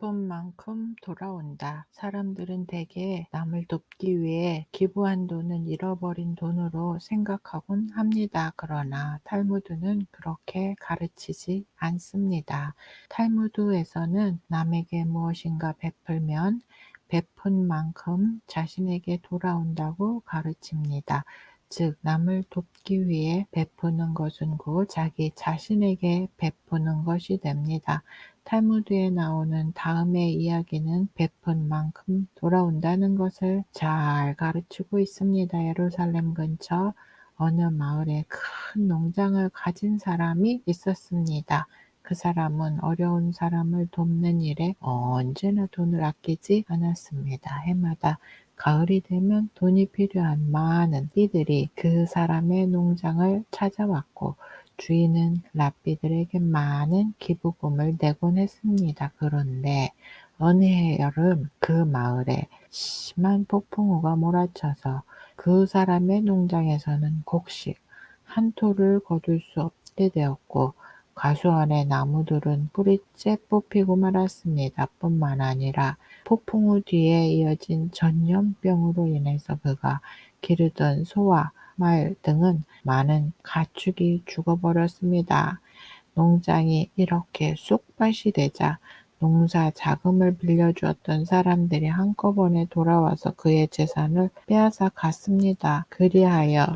베푼 만큼 돌아온다. 사람들은 대개 남을 돕기 위해 기부한 돈은 잃어버린 돈으로 생각하곤 합니다. 그러나 탈무드는 그렇게 가르치지 않습니다. 탈무드에서는 남에게 무엇인가 베풀면 베푼 만큼 자신에게 돌아온다고 가르칩니다. 즉, 남을 돕기 위해 베푸는 것은 곧 자기 자신에게 베푸는 것이 됩니다. 탈무드에 나오는 다음의 이야기는 베푼 만큼 돌아온다는 것을 잘 가르치고 있습니다. 예루살렘 근처 어느 마을에 큰 농장을 가진 사람이 있었습니다. 그 사람은 어려운 사람을 돕는 일에 언제나 돈을 아끼지 않았습니다. 해마다 가을이 되면 돈이 필요한 많은 띠들이 그 사람의 농장을 찾아왔고 주인은 랍비들에게 많은 기부금을 내곤 했습니다. 그런데 어느 해 여름 그 마을에 심한 폭풍우가 몰아쳐서 그 사람의 농장에서는 곡식 한 토를 거둘 수 없게 되었고 과수원의 나무들은 뿌리째 뽑히고 말았습니다. 뿐만 아니라 폭풍우 뒤에 이어진 전염병으로 인해서 그가 기르던 소와 말 등은 많은 가축이 죽어버렸습니다. 농장이 이렇게 쑥밭이 되자 농사 자금을 빌려주었던 사람들이 한꺼번에 돌아와서 그의 재산을 빼앗아 갔습니다. 그리하여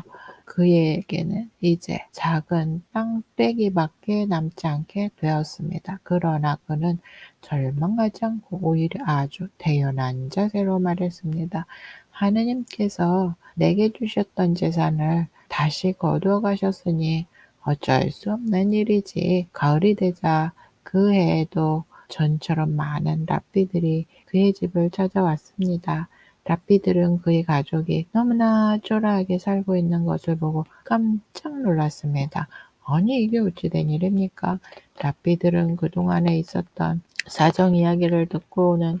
그에게는 이제 작은 땅떼기밖에 남지 않게 되었습니다. 그러나 그는 절망하지 않고 오히려 아주 태연한 자세로 말했습니다. 하느님께서 내게 주셨던 재산을 다시 거두어 가셨으니 어쩔 수 없는 일이지. 가을이 되자 그 해에도 전처럼 많은 랍비들이 그의 집을 찾아왔습니다. 랍비들은 그의 가족이 너무나 초라하게 살고 있는 것을 보고 깜짝 놀랐습니다. 아니, 이게 어찌 된 일입니까? 랍비들은 그동안에 있었던 사정 이야기를 듣고는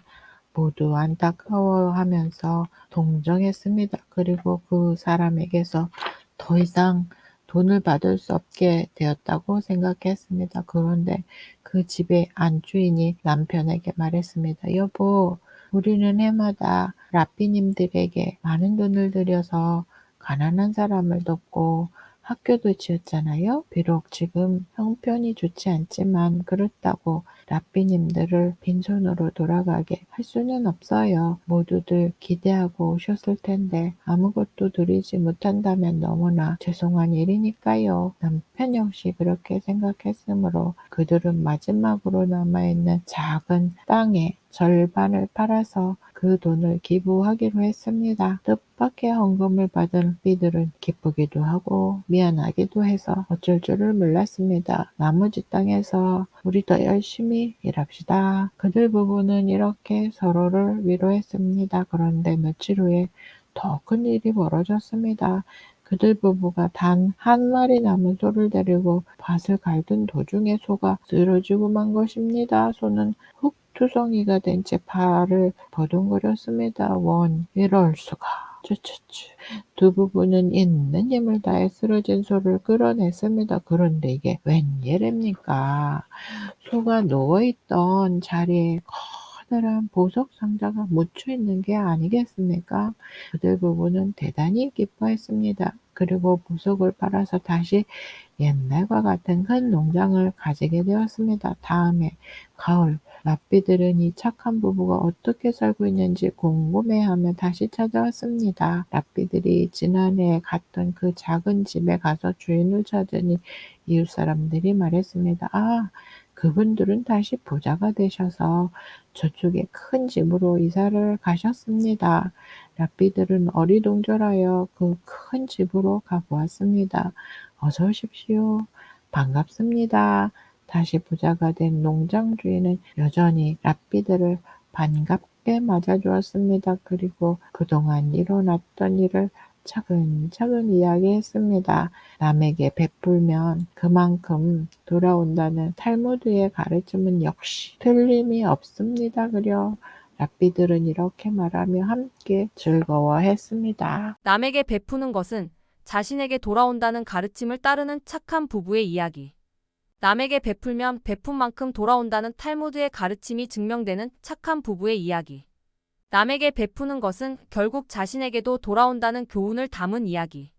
모두 안타까워하면서 동정했습니다. 그리고 그 사람에게서 더 이상 돈을 받을 수 없게 되었다고 생각했습니다. 그런데 그 집의 안주인이 남편에게 말했습니다. 여보, 우리는 해마다 랍비님들에게 많은 돈을 들여서 가난한 사람을 돕고 학교도 지었잖아요. 비록 지금 형편이 좋지 않지만 그렇다고 랍비님들을 빈손으로 돌아가게 할 수는 없어요. 모두들 기대하고 오셨을 텐데 아무것도 드리지 못한다면 너무나 죄송한 일이니까요. 남편 역시 그렇게 생각했으므로 그들은 마지막으로 남아있는 작은 땅의 절반을 팔아서 그 돈을 기부하기로 했습니다. 뜻밖의 헌금을 받은 삐들은 기쁘기도 하고 미안하기도 해서 어쩔 줄을 몰랐습니다. 나머지 땅에서 우리 더 열심히 일합시다. 그들 부부는 이렇게 서로를 위로했습니다. 그런데 며칠 후에 더 큰 일이 벌어졌습니다. 그들 부부가 단 한 마리 남은 소를 데리고 밭을 갈던 도중에 소가 쓰러지고 만 것입니다. 소는 흙투성이가 된 채 발을 버둥거렸습니다. 이럴 수가. 쭈쭈쭈. 두 부부는 있는 힘을 다해 쓰러진 소를 끌어냈습니다. 그런데 이게 웬일입니까? 소가 누워있던 자리에 커다란 보석 상자가 묻혀 있는 게 아니겠습니까? 그들 부부는 대단히 기뻐했습니다. 그리고 보석을 팔아서 다시 옛날과 같은 큰 농장을 가지게 되었습니다. 다음해 가을, 랍비들은 이 착한 부부가 어떻게 살고 있는지 궁금해하며 다시 찾아왔습니다. 랍비들이 지난해 갔던 그 작은 집에 가서 주인을 찾으니 이웃 사람들이 말했습니다. 아, 그분들은 다시 부자가 되셔서 저쪽에 큰 집으로 이사를 가셨습니다. 랍비들은 어리동절하여 그 큰 집으로 가보았습니다. 어서 오십시오. 반갑습니다. 다시 부자가 된 농장 주인은 여전히 랍비들을 반갑게 맞아주었습니다. 그리고 그동안 일어났던 일을 차근차근 이야기했습니다. 남에게 베풀면 그만큼 돌아온다는 탈무드의 가르침은 역시 틀림이 없습니다. 그려 랍비들은 이렇게 말하며 함께 즐거워했습니다. 남에게 베푸는 것은 자신에게 돌아온다는 가르침을 따르는 착한 부부의 이야기. 남에게 베풀면 베푼 만큼 돌아온다는 탈무드의 가르침이 증명되는 착한 부부의 이야기. 남에게 베푸는 것은 결국 자신에게도 돌아온다는 교훈을 담은 이야기.